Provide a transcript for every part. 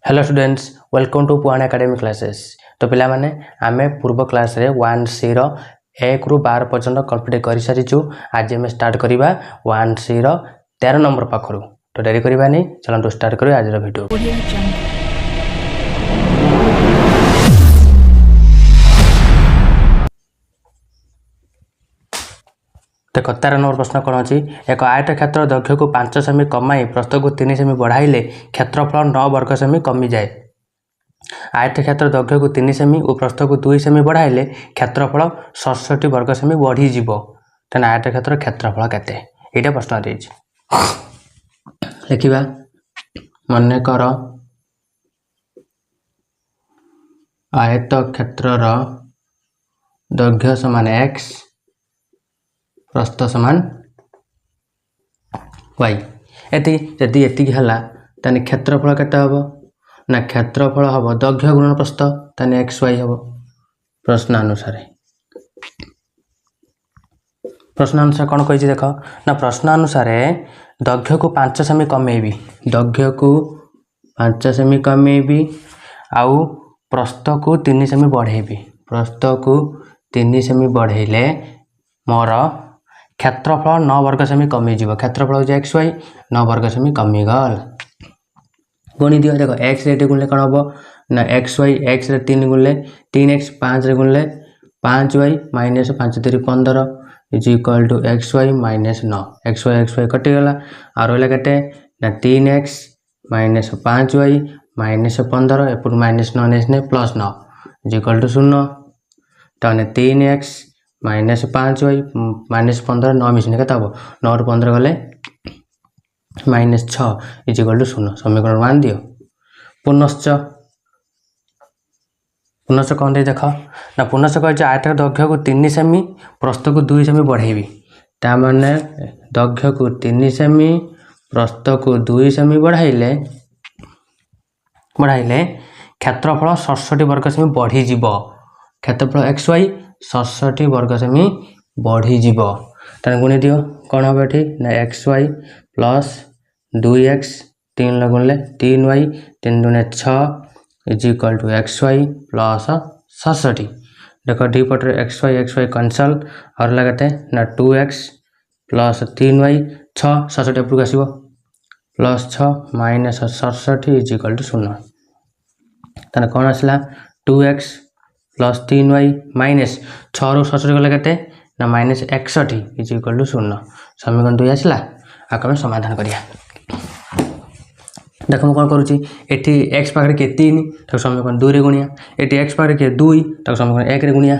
Hello students welcome to पुआण academy classes. तो पिला माने आमे पूर्व क्लास रे 1C रो 1 रु 12 पर्यंत कंप्लीट कर सारिचु। आज हम स्टार्ट करिबा 1C रो 13 नंबर पाखरु। तो डेरी करिबा नहीं, चलो स्टार्ट करियो आज रो वीडियो। देख 13 नंबर प्रश्न कौन अच्छी। एक आयत क्षेत्र दैर्घ्य को 5 सेमी कमाई प्रस्थ को 3 सेमी बढ़ाइले क्षेत्रफल 9 वर्ग सेमी कमी जाए। आयत क्षेत्र दैर्घ्य को 3 सेमी और प्रस्थ को 2 सेमी बढ़ाइले क्षेत्रफल 67 वर्ग सेमी बढ़ी जीवो। तेना आयत क्षेत्र क्षेत्रफल केते एटा प्रश्न देछि। लिखिबा मने कर आयत क्षेत्रर दैर्घ्य समान x प्रस्थ समान y। एति यदि एति हला तने क्षेत्रफल केते हबो ना क्षेत्रफल हबो दैर्घ्य गुणन प्रस्थ तने xy हबो। प्रश्न अनुसार कौन कहि देख ना प्रश्न अनुसार दैर्घ्य को 5 सेमी कमेबी, दैर्घ्य को 5 सेमी कमेबी आउ प्रस्थ को 3 सेमी बढ़ेबी। प्रस्थ को 3 सेमी बढ़ेले मोर क्षेत्रफल 9 वर्ग सेमी कमी जीव। क्षेत्रफल हो xy 9 वर्ग सेमी कमी गल। गुणी दियो देखो x रे गुणले कौन हम ना xy x रे 3 गुणले 3x 5 रे गुणले 5y minus 5 3 15 is equal to xy minus 9। xy कटि गला और रहला केते ना 3x minus 5y minus 15 एपुर minus 9 ने प्लस 9 इज इक्वल टू 0। ताने 3x माइनस 5y माइनस 15 9 मिसने केते हबो 9 रु 15 गले माइनस 6 इज इक्वल टू 0। समीकरण 1 दियो। पुनश्च कौन दे देख ना पुनश्च कह आयत दैर्घ्य को 3 सेमी प्रस्थ को 2 सेमी बढ़ेबी। ता माने दैर्घ्य को 3 सेमी प्रस्थ को 2 सेमी बढ़ाइले क्षेत्रफल 67 वर्ग सेमी बढ़ी जीव। क्षेत्रफल xy 67 वर्ग सेमी बढ़ी जीव। ताने गुणी दियो कौन हम एठी ना xy प्लस 2x 3 गुणले 3y 3 दुने 6 is equal to xy plus 67। देखो डी पटर xy कैंसल और लगाते ना 2x प्लस 3y 6 67 ऊपर आसीबो plus 6 minus 67 is equal to 0। ताने कौन आसला 2x प्लस 3y माइनस 6 रु 67 गले केते ना माइनस 61 इज इक्वल टू 0। समीकरण 2 आसला। आकमे समाधान करिया। देख मैं कौन करुँची एठी x पाखे के 3 ताको समीकरण 2 रे गुणिया, एठी x पाखे के 2 ताको समीकरण 1 रे गुणिया।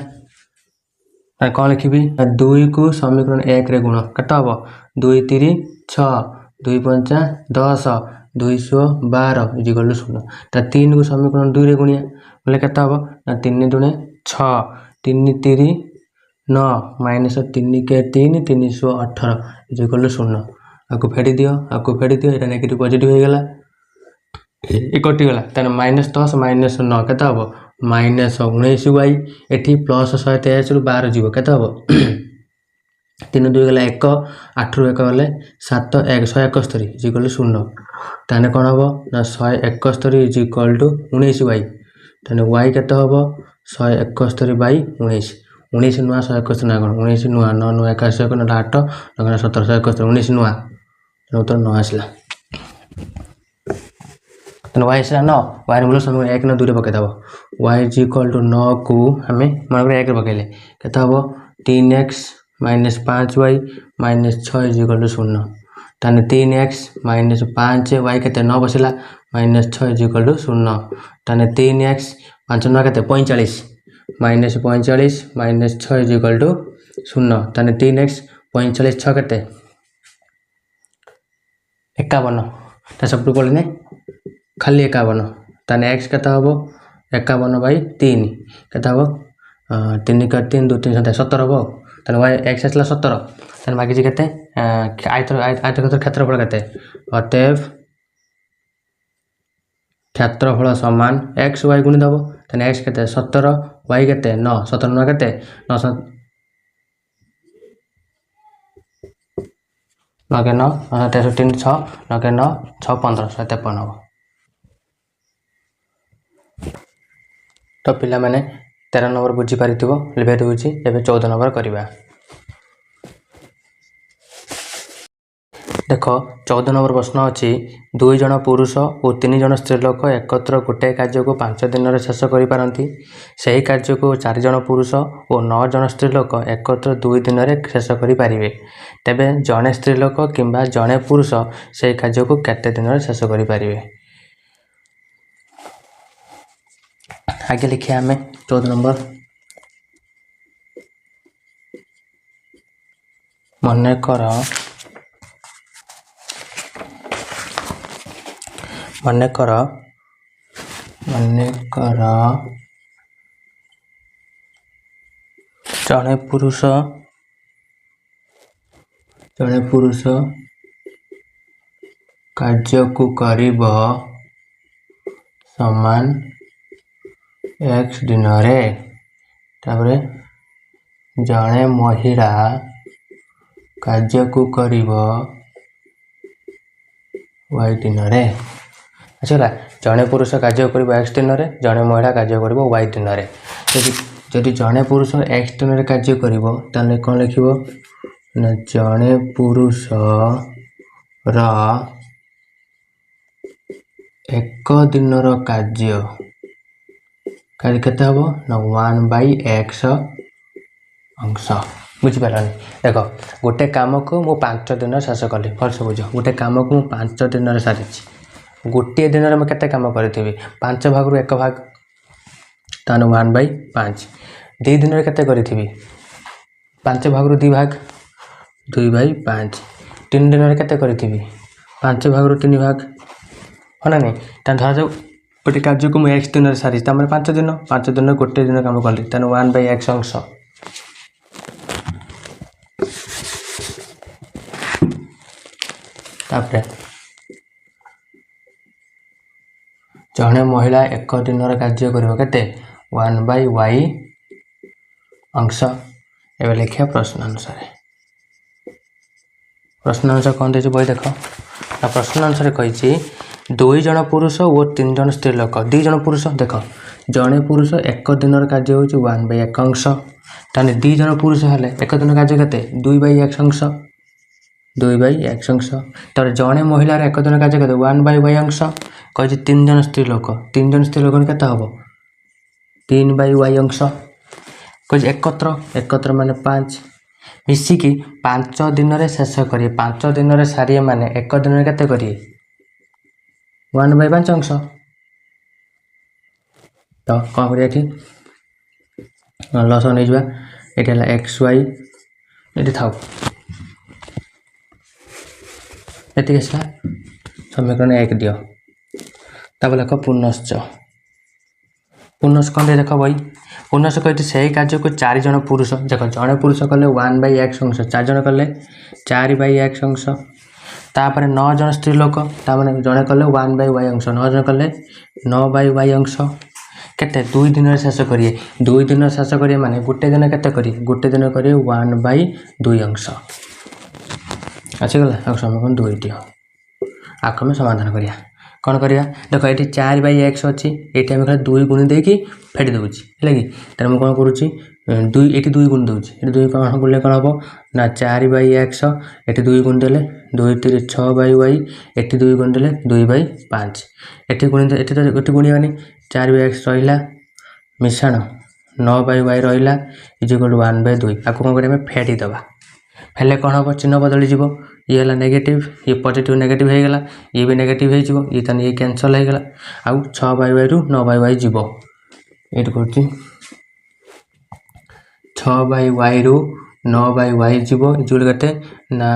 कौन लिखिबी 2 को समीकरण 1 रे गुण केते हबो 2 3 6 2 5 10 212 इज इक्वल टू 0। ता 3 को समीकरण 2 रे गुणिया बोले केते हबो ना 3 दुने 6 3 3 9 माइनस 3 के 3 318 इज इक्वल टू 0। आको फेडी दियो एटा नेगेटिव पॉजिटिव हो गेला ए कटि गला तने माइनस 10 माइनस 9 केते हबो माइनस 19y एठी प्लस 123 रु 12 जीवो केते हबो 3 2 गला 1 8 रु 1 गले 7 1 171 इज इक्वल टू 0। ताने कोन हबो ना 171 इज इक्वल टू 19y। ताने y केते हबो 171 बाय 19 19 नुआ 171 ना कोन 19 नुआ 9 नुआ 81 ना 8 ना 17 171 19 नुआ उत्तर 9 आसला। तो y से 9 y रे मूल्य समीकरण 1 ना 2 रे पके दबो y इज इक्वल टू 9 को हमें मन करे 1 रे पकेले केते हबो 3x minus 5y minus 6 is equal to 0। ताने 3x माइनस 5y केते 9 बसिला माइनस 6 इज इक्वल टू 0। ताने 3x 5 9 केते 45 minus 45 minus 6 is equal to 0। ताने 3x 45 6 केते 51 ता सब बोले ने खाली 51। ताने x केते हबो 51 बाय 3 केते हबो 3 का 3 2 3 17 हबो। ताने y x आसला 17 ताने बाकी जे केते आयत क्षेत्रफल केते अतएव क्षेत्रफल समान x y गुणी दबो। ताने x केते 17 y केते 9 17 9 केते 9 9 के 9 3 6 9 के 9 6 15 53 हबो। तो पिला माने 13 नंबर बुझी पारिथिबो लिभे दउची एबे 14 नंबर करबा। देख 14 नंबर प्रश्न अच्छी 2 जन पुरुष और 3 जन स्त्री लोक एकत्र गोटे कार्य को 5 दिन शेष करि से कार्य को 4 जन पुरुष और 9 जन स्त्री लोक एकत्र 2 दिन में शेष करि पारिबे तेबे जड़े स्त्री लोक किंबा जड़े पुरुष से कार्य को केते दिन में शेष करि पारिबे। आगे लिखिए आमे 14 नंबर मनकर जड़े पुरुष कार्य को करिब समान x दिन रे तापरे जड़े महिला कार्य को करिब y दिन रे। अच्छा जड़े पुरुष कार्य करिब x दिन रे जड़े महिला कार्य करिब y दिन रे। जदि जड़े पुरुष x दिन रे कार्य करिब ताले कोन लिखिबो ना जड़े पुरुष रा एक दिन रो कार्य केते हबो ना 1/x अंश। बुझी पारानी देख गोटे काम को मु 5 दिन शेष कली भलस बुझ गोटे काम को मु 5 दिन सारी गोटे दिन में केते काम करी 5 भाग रु 1 भाग तान 1/5 2 दिन में केते करी 5 भाग रु 2 भाग 2/5 3 दिन में केते करी 5 भाग रु 3 भाग है ना नहीं तान धरा जाऊ गोटे कार्य को मुझे x दिन में सारी 5 दिन में गोटे दिन काम कली तान 1/x अंश। तापरे जड़े महिला एक दिन कार्य कर 1/y अंश। एवं लिखा प्रश्न अनुसार कौन दे बही देख प्रश्न अनुसार कही 2 जन पुरुष और 3 जन स्त्री लोक 2 जन पुरुष देख जड़े पुरुष एक दिन कार्य हो 1/1 अंश ताने 2 जन पुरुष हेले एक दिन कार्य केते 2/x अंश 2/x अंश तर जड़े महिला एक दिन कार्य केते 1/y अंश कही 3 जन स्त्री लोक 3 जन स्त्री लोक केते हबो 3/y अंश कही एकत्र माने 5 मिसिकी 5 दिन रे शेष करिए 5 दिन रे सारिए माने एक दिन रे केते करिए 1/5 अंश। तो कौन करिए एठी लस नहीं जवा एठी हला xy एठी थाउ एति केसला समीकरण 1 दियो तब लिख पुनश्च कौन दे देख भाई पुनश्च कहते से कार्य को 4 जन पुरुष देख जड़े पुरुष कले 1/x अंश 4 जन कले 4/x अंश तापर 9 जन स्त्री लोक तापर जड़े कले 1/y अंश 9 जन कले 9/y अंश केते 2 दिन रे शेष करिए 2 दिन शेष करिए माने गोटे दिन केते करिए गोटे दिन करिए 1/2 अंश अच्छी गला आ समीकरण 2 दियो आको में समाधान करिया कौन करिया देख ये 4/x अच्छी ये आम खाली 2 गुणी देकी फेटी दूची है कि तेरे मुझे कौन करुच्ची 2 ये 2 गुणी दूची ये 2 कौन गुणिले कौन हम ना 4/x ये 2 गुणी देले 2 3 6/y ये 2 गुणी देले 2/5 ये गुणी ये तो गोटे गुणियानी 4/x रहा मिश्रण 9/y रहा इज इक्वल टू 1/2 आपको कौन करें फेटी दबा फेले कौन हम चिन्ह बदली जीव ये है नेगेटिव ये पॉजिटिव नेगेटिव हो गला ये भी नेगेटिव हो ये तो ये कैंसल हो गला आउ 6/y रु 9/y जीव ये करुच्ची 6/y रु 9/y जीव इजुल केते ना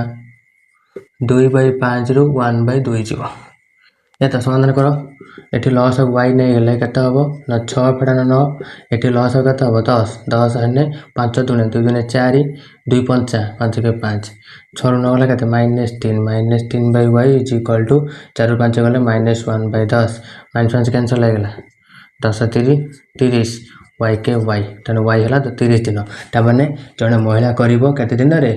2/5 रु 1/2 जीव ये तो समाधान करो एठी लॉस ऑफ y नहीं गले केते हबो ना 6 फेडा 9 एठी लॉस ऑफ केते हबो 10 हेने 5 दुने 2 दुने 4 2 5 5 के 5 6 रु 9 गला केते -3/y इज इक्वल टू 4 रु 5 गले -1/10 -5 कैंसिल हो गला 10 3 30 y के y तने y हला तो 30 दिन ता माने जने महिला करिवो केते दिन रे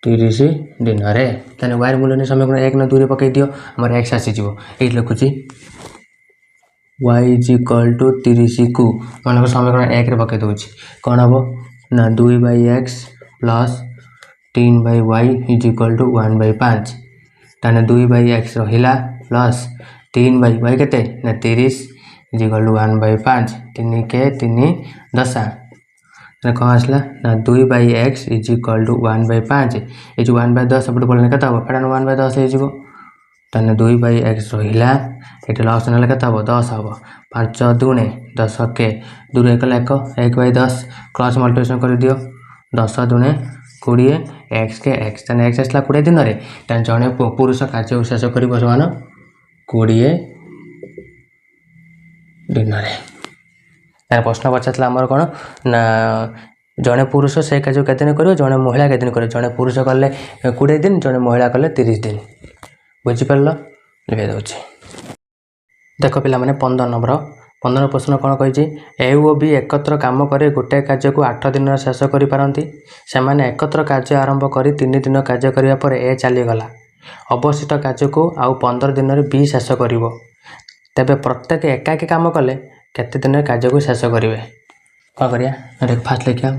30 दिन रे तने y मूल्य ने समीकरण 1 न 2 रे पकई दियो हमर x आसी जीवो एई लिखुची y इज इक्वल टू 30 को मन समीकरण 1 रे पके दूची कौन हम ना 2/x plus 3/y is equal to 1/5 ताने 2/x रहिला प्लस 3/y केते ना 30 इज इक्वल टू 1/5 3 के 3 दशा ताने कौन आसला ना 2/x इज इक्वल टू 1/5 ये जो 1/10 सब बोलने केते हो फेडन 1/10 हे जिवो ताने 2/x रहिला एटा लॉस नले केते हो 10 हो 5 दुणे 10 के 2 1 1 1/10 क्रॉस मल्टीप्लिकेशन कर दियो 10 दुणे 20 x के x ताने x आसला 20 दिन रे ताने जणे पुरुष कार्य शेष करिवो समान 20 दिन रे तार प्रश्न पछातला हमर कोन ना जणे पुरुष से कार्य केते दिन करिवो जणे महिला केते दिन करिवो जणे पुरुष करले 20 दिन जणे महिला करले 30 दिन बुझि परलो लिखे दउछि देख पिला माने 15 प्रश्न कौन कही ए ओ बी एकत्र काम करे गोटे कार्य को 8 दिन शेष करि पारंती से माने एकत्र कार्य आरंभ करी 3 दिन कार्य करिया पर ए चली गला अवशिष्ट कार्य को आउ 15 दिन रे बी शेष करिवो तबे प्रत्येक एकाकी काम कले केते दिन कार्य को शेष करिवे का करिया देख फास्ट लिखिया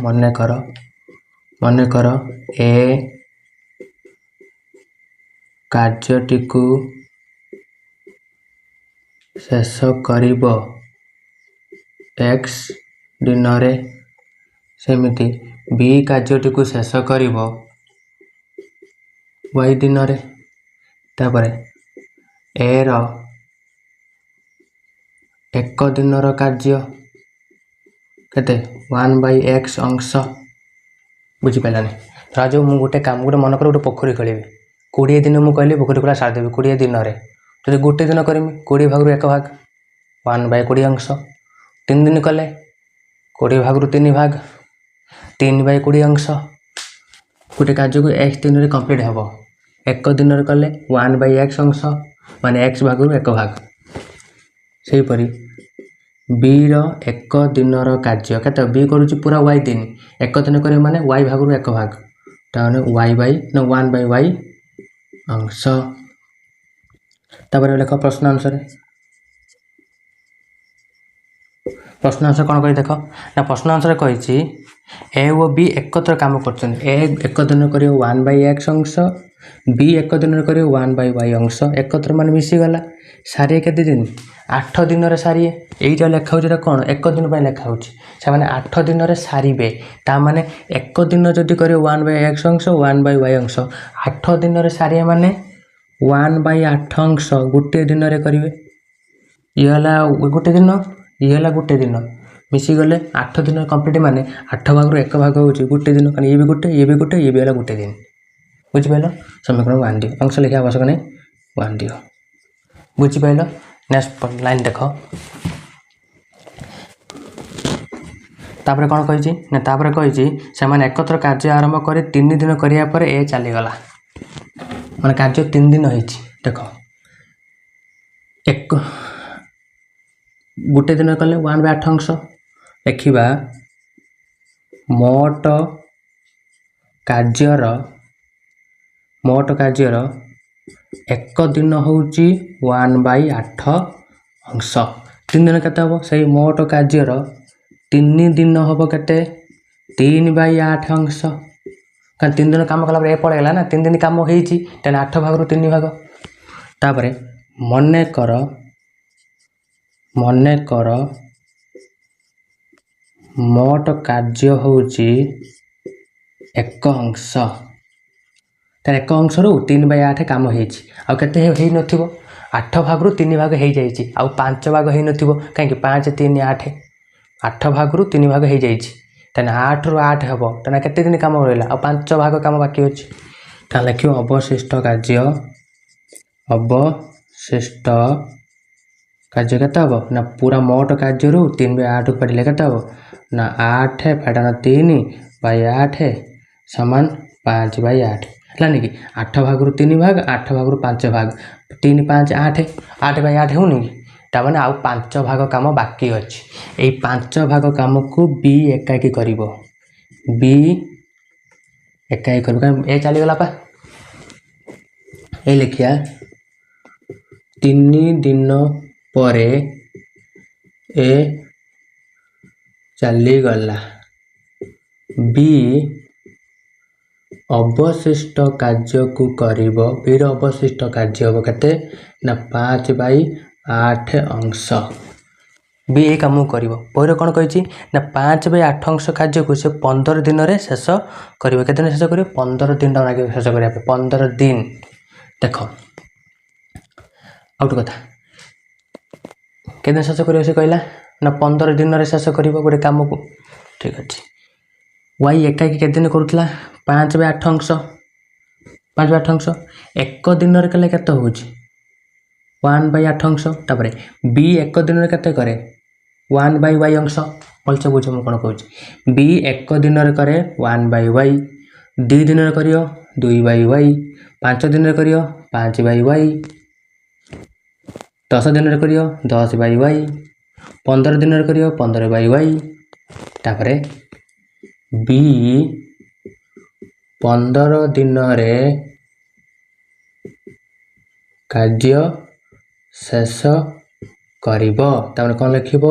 मने कर ए कार्यटी को शेष करिवो x दिन रे सेमिति b कार्यटी को शेष करिवो y दिन रे तापरे a रो एक दिन रो कार्य केते 1/x अंश बुझी पालानी राजो मु गोटे काम गोटे मन कर गोटे पोखरी खोलेबी 20 दिन मु कहली पोखरी खोला सार देबी 20 दिन रे जदि गोटे दिन करमी 20 भाग रु 1 भाग 1/20 अंश 3 दिन कले 20 भाग रु 3 भाग 3/20 अंश गोटे कार्य को x दिन रे कंप्लीट हबो एक दिन रे कले 1/x अंश माने x भाग रु 1 भाग सेही परी b रो एक दिन रो कार्य केते b करूची पूरा y दिन एक दिन करे माने y भाग रु 1 भाग ताने y बाय न 1/y अंश तापर लेख प्रश्न आंसर कौन कही देख ना प्रश्न आंसर कही ए ओ बी एकत्र काम करछन ए एक दिन करियो 1/x अंश बी एक दिन करियो 1/y अंश एकत्र मान मिसी गला सारिए केते दिन 8 दिन रे सारिए एइटा लेखा होजरा कोन एक दिन पय लेखा होची से माने 8 दिन रे सारिबे ता माने एक दिन जदी करियो 1/x अंश 1/y अंश 8 दिन रे सारिए माने 1/8 अंश गोटे दिन रे करिवे ये हला गोटे दिन ये हला गोटे दिन मिसी गले 8 दिन कंप्लीट माने 8 भाग रु 1 भाग होची गोटे दिन कने ये भी गोटे ये भी हला गोटे दिन बुझि पाइलो समीकरण 1 दियो अंश लिखा आवश्यक नै 1 दियो बुझि पाइलो नेक्स्ट लाइन देखो तापर कोन कहिची ना तापर कहिची से माने एकत्र कार्य आरंभ करे 3 दिन करिया पर ए चली गला माने कार्य 3 दिन होईची देखो एक गोटे दिन कले 1/8 अंश देखिबा मोट कार्यर एक दिन होची 1/8 अंश 3 दिन केते हो सही मोट कार्यर 3 दिन होबो केते 3/8 अंश का 3 दिन काम कला ए पळेला ना 3 दिन काम हेची तने 8 भाग रु 3 भाग तापरे मने कर मोट कार्य होची एक अंश तार एक अंश रु 3/8 काम हेची आ केते हेई नथिबो 8 भाग रु 3 भाग हेई जाईची आ 5 भाग हेई नथिबो काहे कि 5 3 8 8 भाग रु 3 भाग हेई जाईची तने 8 रु 8 हबो तने केते दिन काम रहला आ 5 भाग काम बाकी होची ता लिखियो अवशिष्ट कार्य केते हबो ना पूरा मोट कार्य रु 3/8 पड़िले केते हबो ना 8 फेडन 3/8 समान 5/8 लानी कि 8 भाग रु 3 भाग 8 भाग रु 5 भाग 3 5 8 8/8 होनी कि ता माने आउ 5 भाग काम बाकी अछि एई 5 भाग काम को बी एकाकी करिवो बी एकाकी करबो ए चली गला पा ए लिखिया 3 दिन परे ए चलीगला बी अवशिष्ट कार्य को करिब बीर अवशिष्ट कार्य हम केते ना 5/8 अंश बी ए काम कर पर कौन कही ना 5/8 अंश कार्य को से 15 दिन में शेष कर दिन शेष कर 15 दिन लगे शेष करने 15 दिन देख आउट कथा के शेष कर कहला ना 15 दिन में शेष कर गोटे कम को ठीक अच्छे वाई एकाकी के दिन करूला 5/8 अंश 5/8 अंश एक दिन में कले केते हो 1/8 अंश तापर बी एक दिन में केते करे 1/y अंश भलसे बुझ मुझे कौन कहूँ बी एक दिन में करे 1/y 2 दिन में करियो 2/y 5 दिन में करियो 5/y 10 दिन में करियो 10/y 15 दिन में करियो 15/y तापर बी 15 दिन रे कार्य शेष करिब तापर कौन लिखिब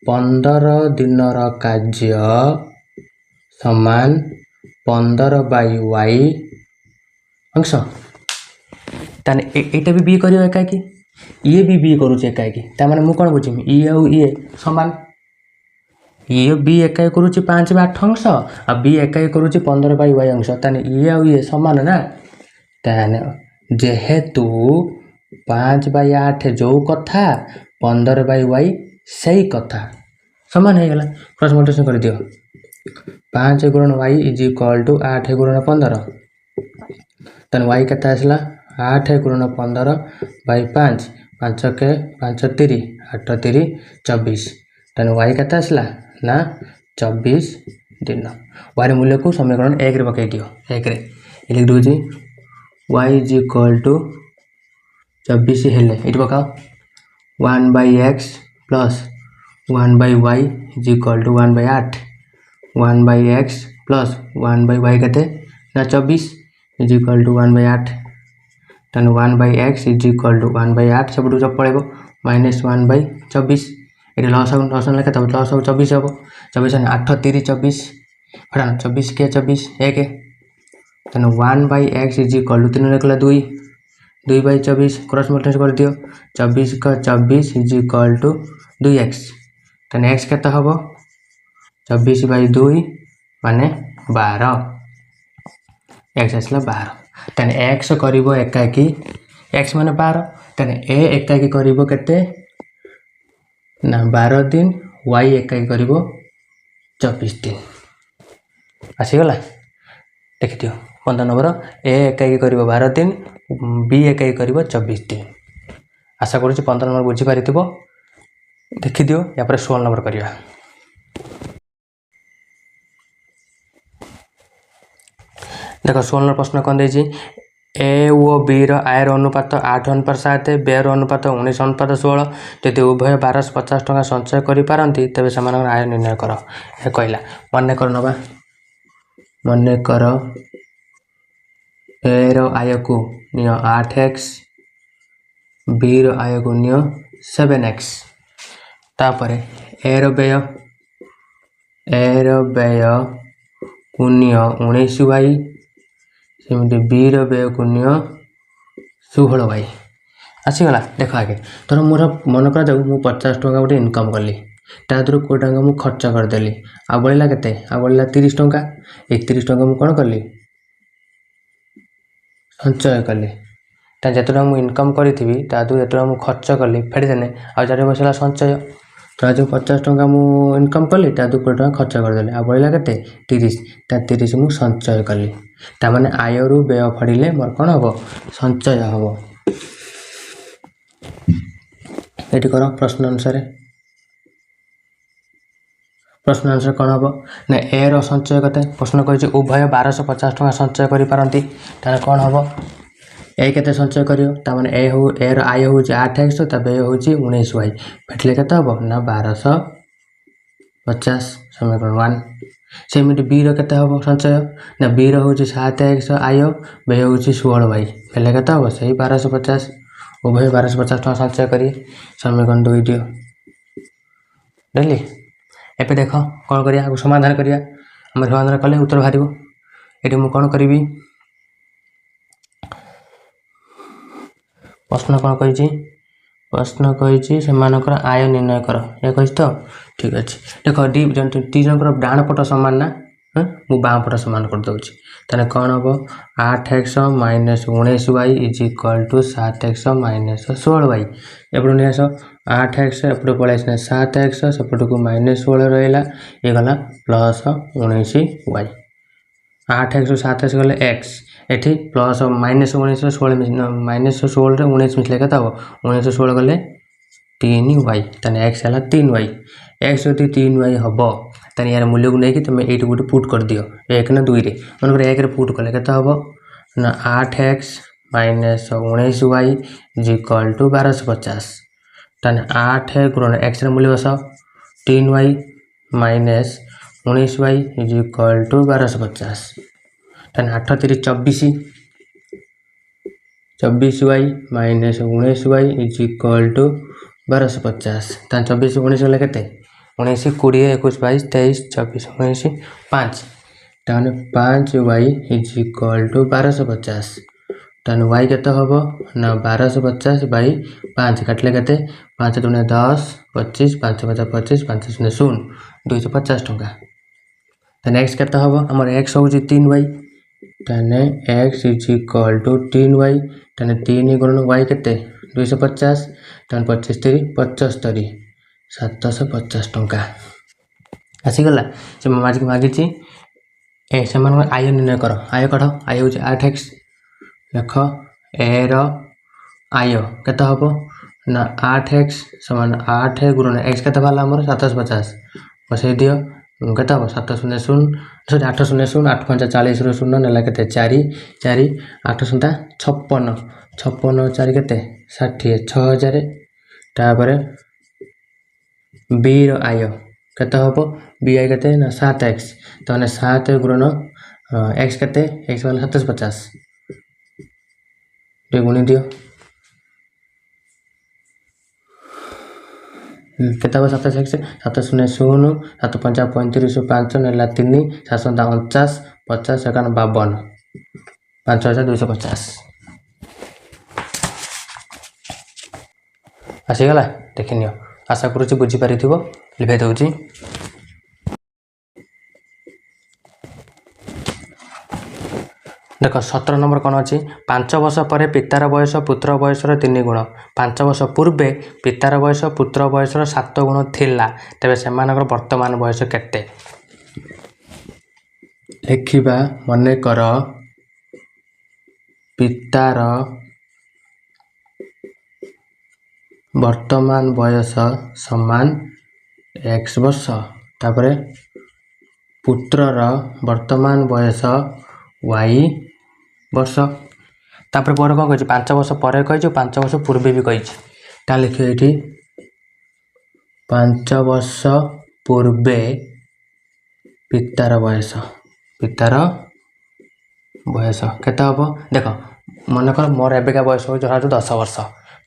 15 दिन कार्य समान 15/y अंश ताने एटा भी बी करियो एकाकी ये भी बी करूचे एकाकी तामाने मु कोन बुझिमी ये और ये समान ये बी एकाकी करूची 5/8 अंश आ बी एकाकी करूची 15/y अंश ताने ये और ये समान ना ताने जेहेतु 5/8 जो कथा 15/y सही कथा समान हो गला क्रॉस मल्टीप्लिकेशन कर दियो 5 गुणन y इज इक्वल टू 8 गुणन 15 तन y केता आसला 8 गुणन 15/5 5 के 5 3 8 3 24 तन y केता आसला ना 24 दिन y मूल्य को समीकरण 1 रे पकई दियो 1 रे लिख दूजी y इज इक्वल टू 24 हेले इट पकाओ 1/x plus 1/y is equal to 1/8 1/x plus 1/y केते ना 24 इज इक्वल टू 1/8 तेन 1/x इज इक्वल टू 1/8 सब सब पड़ेगा माइनस 1/24 ये लस लेखा तब लस 24 हम 24 8 3 24 फटाना 24 के 24 1 तेन 1/x इज इक्वल टू 3 निकला 2 2/24 क्रॉस मल्टीप्लिकेशन कर दियो 24 का 24 इज इक्वल टू 2x तेन x केता हम 24/2 माने 12 x आसला 12 तेन x करिवो एकाकी x माने 12 तेन a एकाकी करिवो केते ना 12 दिन y एकाकी करिवो 24 दिन आसीगला देखि दियो 15 नंबर a एकाकी करिवो 12 दिन b एकाकी करिवो 24 दिन आशा करूँ 15 नंबर बुझी पारिथिबो देखि दियो या पर 16 नंबर करिया देखो 16 प्रश्न कौन दे ए ओ बी आय अनुपात 8:7 बे अनुपात 19:16 यदि उभय 1250 टका संचय करिपारती तेबे से आय निर्णय कर ए कहला मन कर नबा मन कर ए रो आय को नियो 8x बी रो आय को नियो 7x तापर ए रो व्यय को नियो 19y सेमती बी व्यय को नियो 16y आसीगला देख आगे तोर मोर मन कर जाऊ मु 50 टका गोटे इनकम कली तादर 20 टका मु खर्च करदेली आ बढ़ला केते आ बढ़ला 30 टका 31 टका मु कौन कली संचय कली ता जेतरा मु इनकम करी तादू जेतरा मु खर्च कली फेडी देने आ जारे बसला संचय तो जो 50 टका मु इनकम कली तादू 20 टका खर्च करदेली आ बढ़ला केते 30 ता 30 मु संचय कली ता माने आय रु व्यय फड़िले मोर कौन हम संचय हम ये कर प्रश्न अनुसार कौन हम ना ए रो संचय कते प्रश्न कही उभय 1250 टका संचय करिपारती ताने कौन हम ए केते संचय करियो ता माने ए हो ए रो आय हो 8x ता व्यय हो 19y फेटले केते हम ना 1250 समीकरण 1 सेमिति बी रो केते हम संचय ना बी रो हो 7x आय व्यय हो 16y फेले केते हम सही 1250 उभय 1250 टका संचय करी समीकरण 2 दियो बुझे एबे देख कौन करिया समाधान करिया आम समाधान कले उत्तर बाहर ये मुझे कौन करी प्रश्न कौन कही प्रश्न कही से आय निर्णय कर या कही तो ठीक अच्छे देख दी जन डाण पट सामान ना मु बाम पट सामान करदे ताने कौन हम 8x minus 19y is equal to 7x minus 16y एपटू नहीं आस 8x एपटे पलैस 7x सेपट को माइनस 16 रहा ये गला प्लस 19y 8x 7x गले x एठी प्लस माइनस 19 16 माइनस 16 19 मिसले के 19 16 गले 3y ताने x है 3y x यदि 3y हम ताने यार मूल्य को लेकिन तुम ये गोटे पुट कर दियो 1 ना 2 रे मन 1 रे पुट कले केते हम ना 8x minus 19y is equal to 1250 ताने 8 गुणन x रे मूल्य बसाओ 3y minus 19y is equal to 1250 ताने 8 3 24 24y minus 19y is equal to 1250 ताने 24 19 गले केते 19 20 21 22 23 24 19 5 ताने 5y इज इक्वल टू 1250 ताने y केते हबो ना 1250 बाई 5 काटले केते 5 दुने 10 25 5 5 25 5 शून्य 0 250 टंका ताने x केते हबो हमर x होउची 3y ताने x is equal to 3y ताने 3 गुणन y केते 250 ताने 25 3 75 750 टंका आसीगला से माजी मागिची ए समान आय निर्णय कर आय कढ़ आय होची 8x देख ए रो आय केते हबो ना 8x समान 8 गुणन x केते भाला हमर 750 बसै दियो केते हबो 7 0 0 सॉरी 8 0 0 8 5 40 रो 0 नेला केते 4 4 8 7 56 56 4 केते 60 6000 तापर बी रो आय केते हबो बी आय केते ना 7x ताने 7 गुणन x केते x वाला 750 टे गुणी दियो केते हबो 7x 7 0 0 7 5 35 5 नेला 3 7 49 50 51 52 5250 आसीगला देखिनियो आशा करूँ बुझीपारी लिखाई दूसरी देख 17 नंबर कौन अच्छी 5 वर्ष पर पितार बयस पुत्र बयसर 3 गुण 5 वर्ष पूर्वे पितार बयस पुत्र बयसर 7 गुण थिला तेबे सेमानकर वर्तमान बयस केते लिखिबा मने कर पितार वर्तमान बयस समान x वर्ष तापरे पुत्रर वर्तमान बयस y वर्ष तापर पर कौन कही 5 वर्ष पर कही 5 वर्ष पूर्वे भी कही लिख ये 5 वर्ष पूर्वे पितार बयस केते हम देख मनकर मोर एबेका बयस हो 10 वर्ष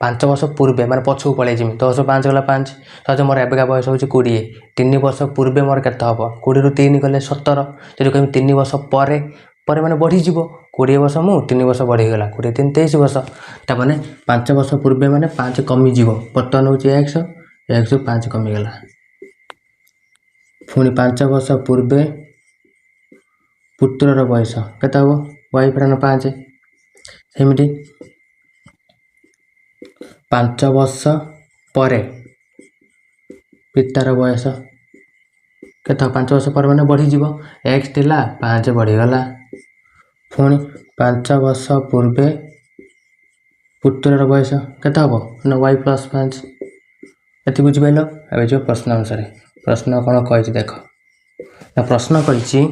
5 वर्ष पूर्वे माने पछू पळे जिमी 10 5 गला 5 तो मोर एबेका बयस हो 20 3 वर्ष पूर्वे मोर केते हम 20 रु 3 गले 17 जदि कहि 3 वर्ष परे परे माने बढ़ी जीवो 20 वर्ष मु 3 वर्ष बढ़ी गला 20 3 23 वर्ष ता माने 5 वर्ष पूर्वे माने 5 कमी जीवो वर्तमान होची 100 5 कमी गला पुणी 5 वर्ष पूर्वे पुत्रर बयस केते हो y प्राण 5 सेमिति 5 वर्ष परे पितार बयस केते 5 वर्ष पर माने बढ़ी जीवो x थिला 5 बढ़ी गला पुणी 5 वर्ष पूर्वे पुत्रर बयस केते हबो ना y + 5 एति बुझि पाइलो अब जो प्रश्न अनुसार प्रश्न कोन कहि देख ना प्रश्न कहि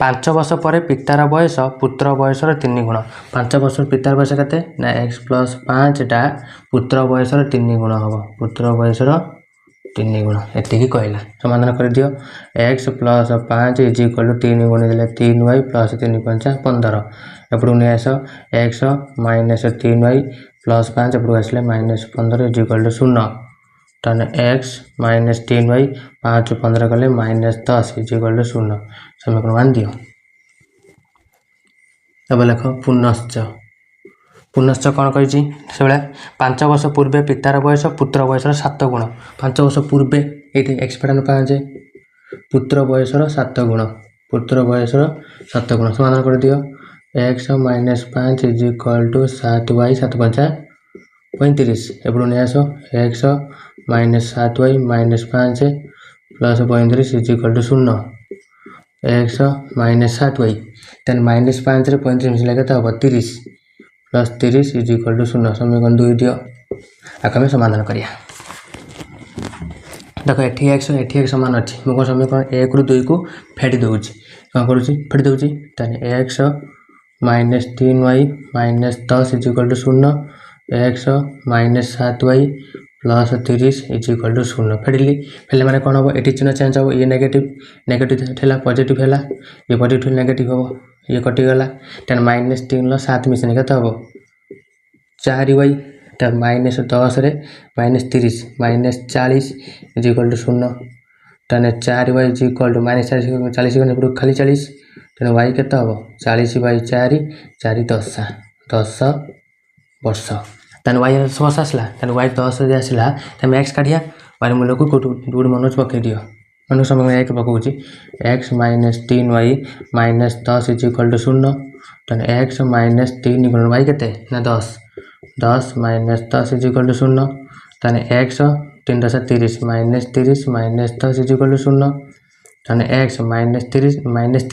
5 वर्ष पर पितार बयस पुत्र बयसर 3 गुण 5 वर्ष पितार बयस केते ना x + 5 टा पुत्र बयसर 3 गुण हबो पुत्र बयसर 3 गुण एतिकी कहला समाधान कर दियो x + 5 इज इक्वल टू 3 गुण देले 3y + 3 5 15 एपडू नै आस x - 3y + 5 एपडू आसले -15 इज इक्वल टू 0 ताने x माइनस 3y 5 15 कले माइनस 10 इजिकल टू 0 समीकरण मान दियो। अब लेख पुनश्च पुनश्च कौन कही से 5 वर्ष पूर्वे पितार बयस पुत्र बयसर 7 गुण 5 वर्ष पूर्वे ये एक्सपेक्टेड 5 पुत्र बयसर 7 गुण पुत्र बयसर 7 गुण समाधान कर दियो। x minus 5 is equal to 7y 7 5 35 एपटू नहीं आस x minus 7y minus 5 plus 35 is equal to 0 x minus 7y तेन माइनस 5 रे 35 मिसले के हम 30 प्लस 30 इजिकल टू 0 समीकरण 2 दियो। आगे समाधान करिया देख एटी एक्स समान अच्छी मुझे समीकरण 1 रू 2 को फेटी दूसरी कौन करुँच फेटी दूसरी x minus 3y minus 10 is equal to 0 x minus 7y plus 30 is equal to 0 फेटिली फेले मैंने कौन हम ये चिन्ह चेंज हम ये नेगेटिव था पॉजिटिव है ये पॉजिटिव नेगेटिव हम ये कटिगला टेन माइनस 3 7 मिशन के हम 4y माइनस 10 रे माइनस 30 माइनस 40 इजिकल टू 0 तेने 4y इजिकल टू माइनस 40 खाली 40 तेने y के हम 40 बाई 4 4 10 वर्ष तेने y 10 वर्ष आसला तेने y 10 आसला तेने एक्स काढ़िया y मूल्य को दूर मन पकई दियो मन समय 1 पकाऊँ X minus 3y minus 10 is equal to 0 तेने एक्स माइनस 3 इक्वल y के ना 10 माइनस 10 इजिकल टू 0 तेने एक्स 3 10 30 माइनस 10 इजिकल टू 0 तेने एक्स माइनस 30 माइनस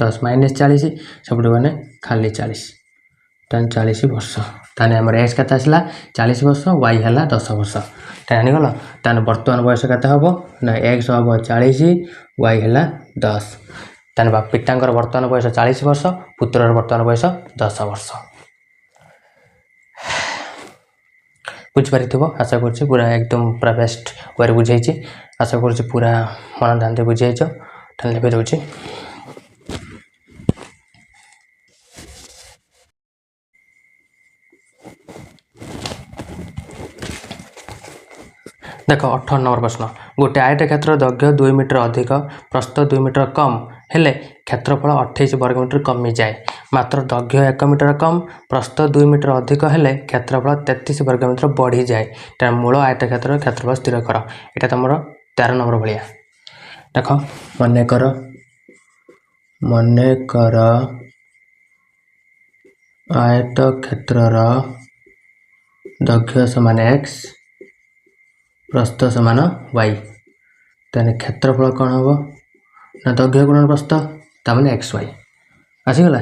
10 माइनस 40 सब मैंने खाली 40 तेने 40 वर्ष तेने आम एक्स के आसला 40 वर्ष y है 10 वर्ष तेने गल तेने बर्तमान बयस के हम ना एक्स हम 40 y है 10 तेने पिता बर्तमान बयस 40 वर्ष पुत्रर बर्तमान बयस 10 वर्ष बुझीपारि आशा कर पूरा एकदम पूरा बेस्ट वे बुझे आशा कर पूरा मन ध्यान दे बुझे लिखि दूसरी देख 18 नंबर प्रश्न गोटे आयत क्षेत्र दैर्घ्य 2 मीटर अधिक प्रस्थ 2 मीटर कम हेले क्षेत्रफल 28 वर्गमीटर कमी जाए मात्र दैर्घ्य 1 मीटर कम प्रस्थ 2 मीटर अधिक हेले क्षेत्रफल 33 वर्गमीटर बढ़ी जाए तेना मूल आयत क्षेत्रफल स्थिर कर यहाँ तुम 13 नंबर भाया देख मनकर आयत क्षेत्रर दैर्घ्य समान x प्रस्थ समान y तेने क्षेत्रफल कौन हम ना दैर्घ्य गुणन प्रस्थ ताने एक्स वाई आसीगला।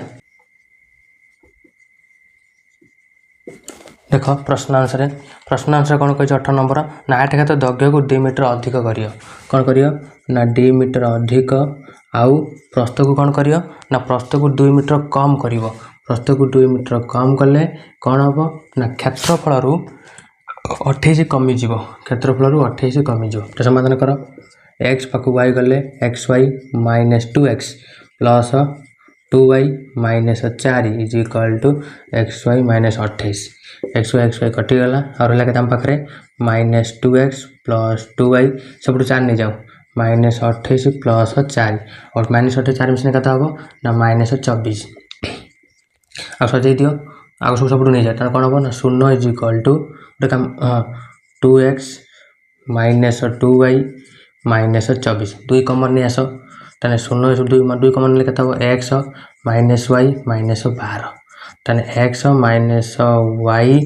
देख प्रश्नांश कौन कही 18 नंबर ना आठ क्षेत्र दैर्घ्य को 2 मीटर अधिक करियो कौन करियो ना 2 मीटर अधिक आउ प्रस्थ को कौन करियो ना प्रस्थ को 2 मीटर कम करियो प्रस्थ को 2 मीटर कम कले कौन हम ना क्षेत्रफल 28 कमिज क्षेत्रफल 28 कमिज तो समाधान कर एक्स पाक वाई गले X Y minus 2x plus 2y minus 4 is equal to X Y minus 28 X Y कटिगला और रहा के पाखे माइनस 2x प्लस 2y सब 4 नहीं जाओ माइनस 28 प्लस 4 और माइनस 28 4 मिशन कता हम ना माइनस 24 आ सजाई दियो आग सब नहीं जाए तेना कौन हम ना 0 इज इक्वल टू गोटे 2x माइनस 2y माइनस 24 2 कमन नहीं आस तेने 0 2 कमन ले हम एक्स माइनस वाई माइनस 12 तेने x minus y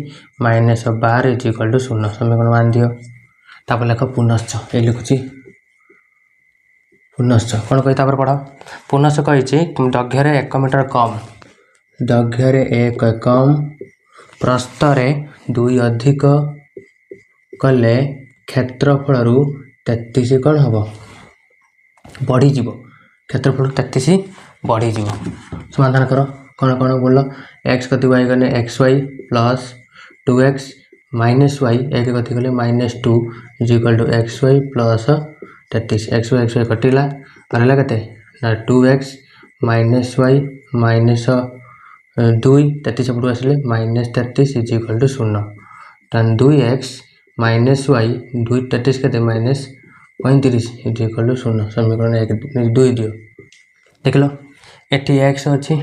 minus 12 is equal to 0 समीकरण मान दियो। तापर लेख पुनश्च ये लिखुची पुनश्च कौन कही पढ़ पुनश्च कही दैर्घ्य 1 मीटर कम दैर्घ्य 1 कम प्रस्थ 2 अधिक कले क्षेत्रफल 33 कौन हम बढ़ीज क्षेत्रफल 33 बढ़ीज समाधान कर कौन कौन बोल एक्स कति वाई गले X Y plus 2x minus Y एक कति गले minus 2 is equal to X Y plus 33 X Y कटिला और है के 2x माइनस वाई माइनस 2 33 सब आसिले माइनस 33 इज इक्वल टू 0 टेन 2x माइनस वाई 2 33 के माइनस 35 इज इक्वल टू 0 समीकरण 1 2 दियो देख लो एटी एक्स अच्छी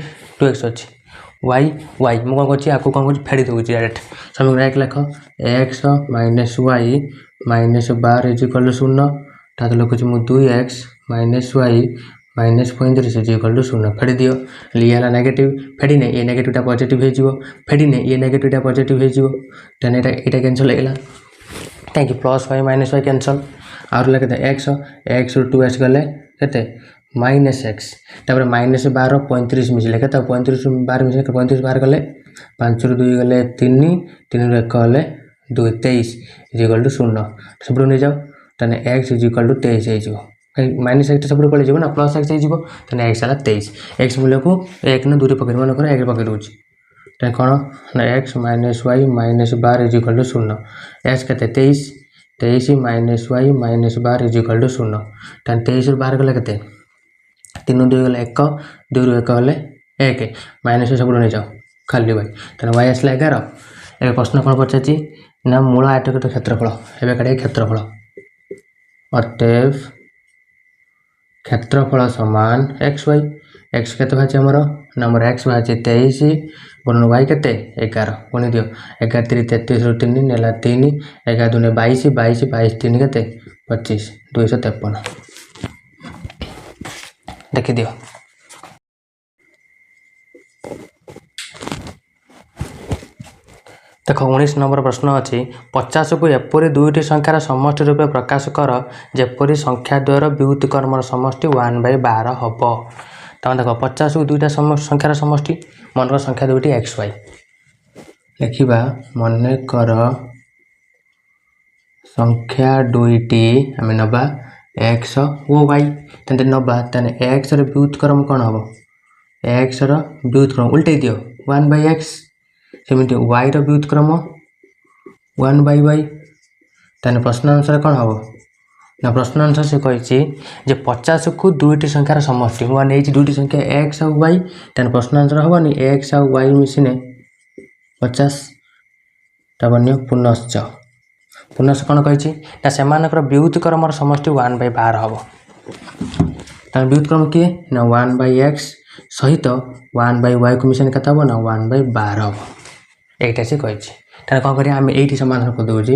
2x अच्छी वाई वाई मुझे कौन कर आपको कौन कर फेड़ी दूसरी डायरेक्ट समीकरण 1 लिख x minus y minus 12 is equal to 0 तो लिखुची मुझे 2x minus y minus 35 is equal to 0 फेड़ी दियो ये है नेगेटिव फेड़ी ने ये नेगेटिवटा पॉजिटिव हो फेड़ी ने ये नेगेटिवटा पॉजिटिव हो देन ये कैंसल होगा थैंक यू plus Y minus y cancel आउर लगे एक्स एक्स रु 2x गले के माइनस एक्स तापर माइनस 12 35 मिसले के 35 12 मिसले 35 बाहर गले 5 रु 2 गले 3 3 रु 1 गले 2 23 इज इक्वल टू 0 सब नहीं जाओ तेने एक्स इज इक्वल टू 23 हो माइनस एक्स सब पड़े ना प्लस एक्स हो एक्स है 23 एक्स मूल्य को 1 न 2 पकड़ मन कर 1 पकड़ दूसरी तेज कौन ना x minus y minus 12 is equal to 0 x के 23 minus y minus 12 is equal to 0 तेज 23 बाहर गले के 3 2 गले 1 2 रु 1 गले 1 माइनस सब नहीं जाओ खाली वाई तेना वाई आसला 11 एक प्रश्न कौन पचार ना मूल आयतकृत क्षेत्रफल एवं काढ़ क्षेत्रफल अतएव क्षेत्रफल समान एक्स वाई एक्स के बाहर आमर ना आमर एक्स बाहर 23 गुणन वाई के 11 गुणी दियो 11 3 33 रु 3 नेला 3 11 2 22 22 22 3 के 25 253 देखी दियो देख 19 नंबर प्रश्न अच्छी 50 को एपरी दुईटी संख्यार समष्टि रूपे प्रकाश कर जेपरी संख्या द्वयर व्युत्क्रमर समष्टि 1/12 हम तमें देख 50 को दुईटा संख्यार समष्टि मनकर संख्या दुईटी एक्स वाई लिखा मनकर संख्या दुईटी आम नवा एक्स ओ वाई तेज नवा एक्स व्युत्क्रम कौन हम एक्स व्युत्क्रम उल्टे दियो 1/x सेमती वाई व्युत्क्रम 1/y तेन प्रश्न अनुसार कौन हम ना प्रश्न अनुसार से कही 50 को दुईटी संख्यार समष्टि नहीं दुईटी संख्या एक्स आ वाई तेन प्रश्न अनुसार हेनी एक्स आ वाई मिसिने 50 तापर पुनश्च पुनश्च कौन कही से व्युत्क्रमर समष्टि 1/12 हम तेज व्युत्क्रम किए ना 1/x सहित 1/y को मिशन के ना 1/12 हम यहीटा से कही कौन करें आम ये समाधान कर दूसरी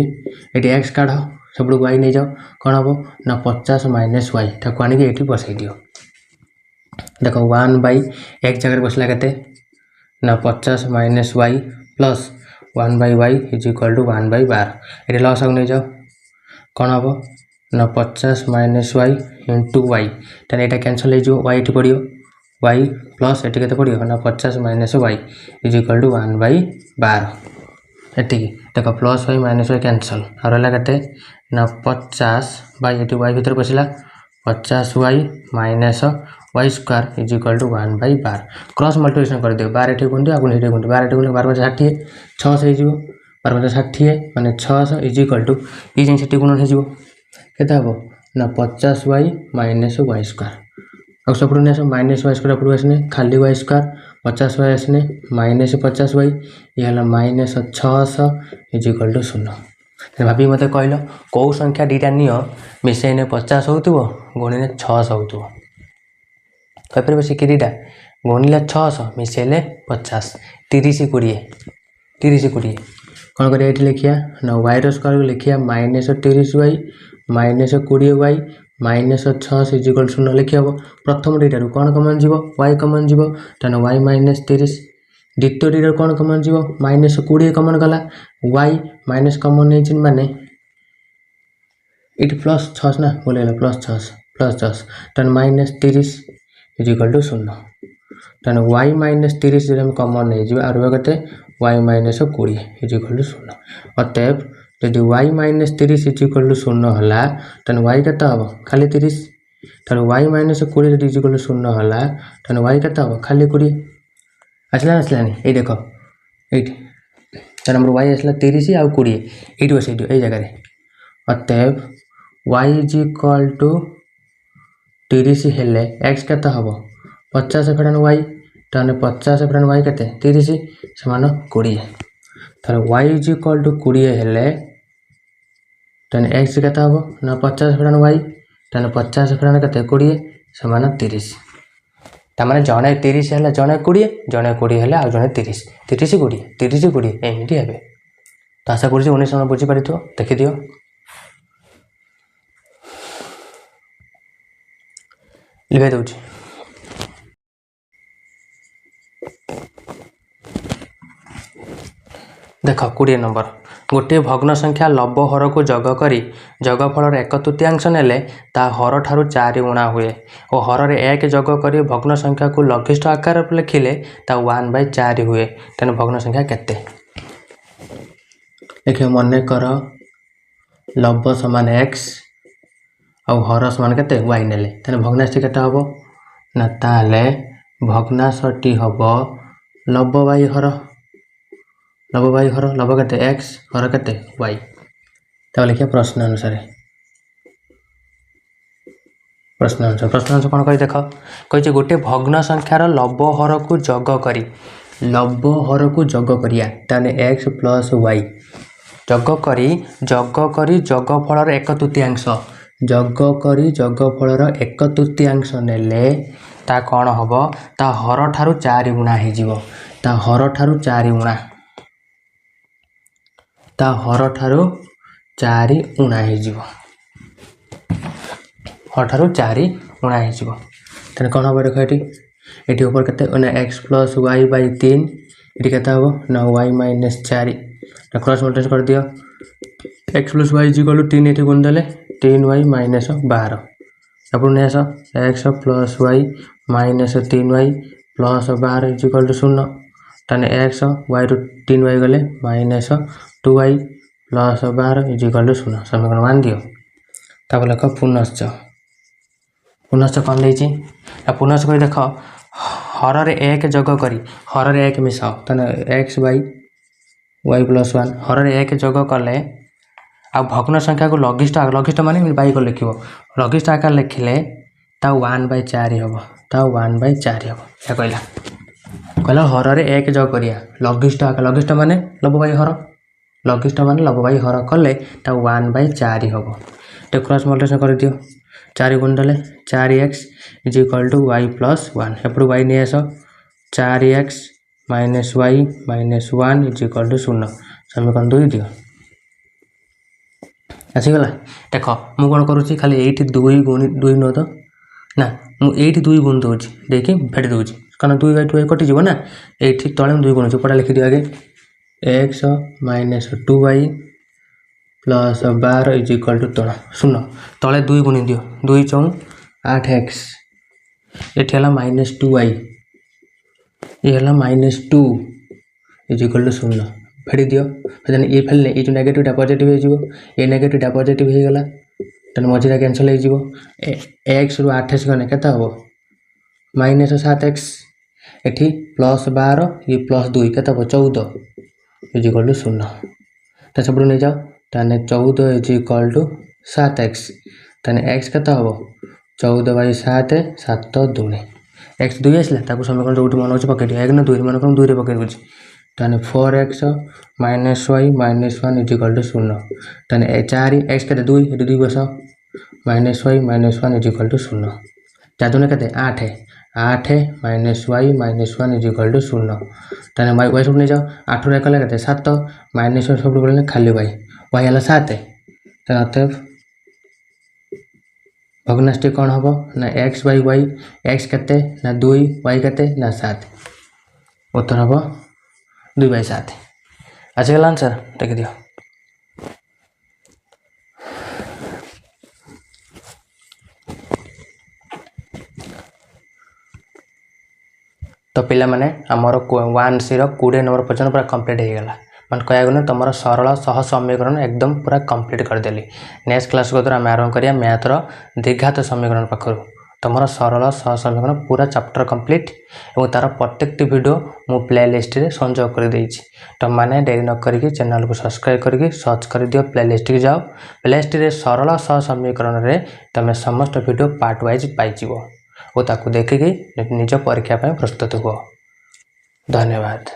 ये एक्स काढ़ सब वाई नहीं जाओ कौन हम ना 50 माइनस वाई ताको आनिक ये बसई दियो देख 1/x जगह बसला के ना 50 minus y plus 1/y is equal to 1/12 ये लस आगे नहीं जाओ कौन हम ना 50 माइनस वाई इंटू वाई तेना यहाँ कैनसल हो वाई ये पड़ो वाई प्लस ये के पड़ो ना 50 minus y is equal to 1/12 एति देख plus Y minus y cancel और रहा के ना 50 वाई ये वाई भर पशिला 50 y minus y square is equal to 1/12 cross multiplication कर दियो 12 ये गुंडी आगे ये गुंडी 12 गुंडी 12 60 600 हो 12 60 माने 600 इज इक्वल टू ये जिन से गुणन हो हम ना 50 वाई माइनस वाई स्क्वायर और सब माइनस वाई स्क्वायर अपने आसने खाली वाई स्क्वायर 50 वाई आसने माइनस 50 वाई ये माइनस 600 इज इक्वल टू 0 भाभी मत कहल कौ संख्या दीटा नि मिसेने 50 हो गुणिले 600 हो कहीपर से कि दीटा गुणिले 600 मिसेले 50 30 20 30 20 कौन कर लिखिया ना वाई स्क्वायर लिखिया minus 30 y minus 20 y minus 600 is equal 0 लिखी हम प्रथम दुईटार कौन कमन जीव वाई कमन जीव तेना वाई माइनस 30 द्वितीय दुईटार कौन कमन जीव माइनस 20 कमन गला वाई माइनस कमन नहीं माने ये प्लस 6 ना बोले प्लस 6 तेना माइनस 30 इज इक्वल टू 0 तेना वाई माइनस 30 जो कमन नहीं आर के y minus 20 is equal to 0 अतएव यदि y minus 30 is equal to 0 है तेन वाई के हम खाली 30 तेना y minus 20 is equal to 0 है तेना वाई के हम खाली 20 आसला आसलानी ये देख ये नंबर वाई आसला 30 आउ 20 ये बस ये जगह अतएव वाई इज इक्वल टू 30 हेले एक्स के हम 50 फेड़ान वाई तेने 50 फेड़ान वाई के 30 से 20 तर वाई इज इक्वल टू 20 हेले तेन एक्स के 50 फेड़ान वाई तेन 50 फेड़ान के 20 समान 30 तार जड़े 30 है जड़े 20 जड़े 20 है आउ जड़े 30 30 20 30 20 एमती हे तो आशा कर 19 नंबर बुझीपार देखीदि लिखे दूँ देख 20 नंबर गोटे भग्न संख्या लब हर को जग करी जगफल 1/3 नेले ता हर ठारू 4 गुणा हुए और हर रे 1 जग करी भग्न संख्या को लघिष्ठ आकार लिखिले ता 1/4 हुए तेन भग्न संख्या केते देखिए मन कर लब समान x और हर समान केते y नेले तेन भग्नांशटी केते हबो ना ताले भग्नांशटी हबो लब बाई हर लब केते x हर केते y तब लिखिए प्रश्न अनुसार कौन कही देख कही गोटे भग्न संख्यार लब हर को जग करी ताने x प्लस y जग करी जगफल 1/3 जगफल 1/3 नेले ता कौन हम ता हर ठारू 4 गुणा हो ता हर ठारू 4 गुणा ता हर ठारू 4 गुणा हो हर ठारू 4 गुणा हो तेन कौन हम देख ये ऊपर के एक्स प्लस वाई बाई 3 ये के ना वाई माइनस 4 क्रॉस मल्टीप्लाई कर दियो X plus Y equal to 3 ये गुण देले 3y माइनस 12 अब नहीं आस X plus Y minus 3y plus 12 equal to 0 ताने एक्स वाई रू 3y गले minus 2y plus 12 equal to 0 समीकरण मान दियो तब लिख पुनश्च कौन देती पुनश्च कर देख हर रे 1 जग करी हर रे 1 मिसाओ ताने एक्स बाई वाई प्लस 1 हर रे 1 जग कले आ भग्न संख्या को लघिष्ठ माने बाई को लिख लघिष्ठ आकार लिखिले ता 1/4 हम ता 1/4 हम या कहला हर रे 1 जग करिया लघिष्ठ माने लब बाई हर लघिष्ठ माने लब बाई हर कले ता 1/4 हम तो क्रॉस मल्टीप्लिकेशन कर दियो 4 गुण देले 4x is equal to y plus 1 एपड़ y नहीं आस 4x minus y minus 1 is equal to 0 समीकरण 2 दियो आसीगला देख मु कौन करुँची खाली ये 2 नुह तो ना मुझे 2 गुण दूसरी देखिए फेटी दूसरी कारण 2/2 कटिज ना ये तले 2 गुण पढ़ा लिखिद आगे x minus 2y plus 12 is equal to 0 तले 2 गुणी दियो 2 × 8x ये माइनस 2y ये माइनस 2 इज इक्वल टू 0 फेटी दियो ये फेलने ये जो नेगेटिव पॉजिटिव हो ये नेगेटिव पॉजिटिव हो गला तेना मझीरा कैनसल हो एक्स रु 28 गने के हम माइनस 7x एटी प्लस 12 ये प्लस 2 के 14 इज इक्वल टू 0 तो सब नहीं जाओ ताने 14 इज इक्वल टू 7x ताने एक्स के हम 14/7 7 2 एक्स 2 आसला समीकरण जो मन हो पकड़ 1 न 2 मन कर 2 पकड़ दूसरी ताने 4x minus y minus 1 is equal to 0 ताने 4 एक्स के 2 ये 2 बस minus y minus 1 is equal to 0 जादू के 8 minus y minus 1 is equal to 0 ताने y सब नहीं जाओ 8 रू 1 के 7 माइनस y सब बोले खाली y है 7 अतएव भग्नांशटी कौन हम ना x बाई y x के ना 2 y के ना 7 उत्तर हम 2/7 आसीगला आंसर देख दियो तो पिला माने आमर 1C 20 नंबर पर्यटन पूरा कंप्लीट हो गला मैं कह गले तुम सरल सह समीकरण एकदम पूरा कंप्लीट करदेली नेक्स्ट क्लास को आम आरंभ करिया मैथर द्विघात समीकरण पाखर तुम सरल सह समीकरण पूरा चैप्टर कंप्लीट और तार प्रत्येक वीडियो मु प्लेलिस्ट रे संजोग कर देछि तुम माने देरी न करिके चैनल को सब्सक्राइब करके सर्च कर दियो प्लेलिस्ट के जाओ प्लेलिस्ट रे सरल सह समीकरण रे तुम समस्त वीडियो पार्ट वाइज पाइजिवो और ताकू देखिकी निज परीक्षा प्रस्तुत हुआ। धन्यवाद।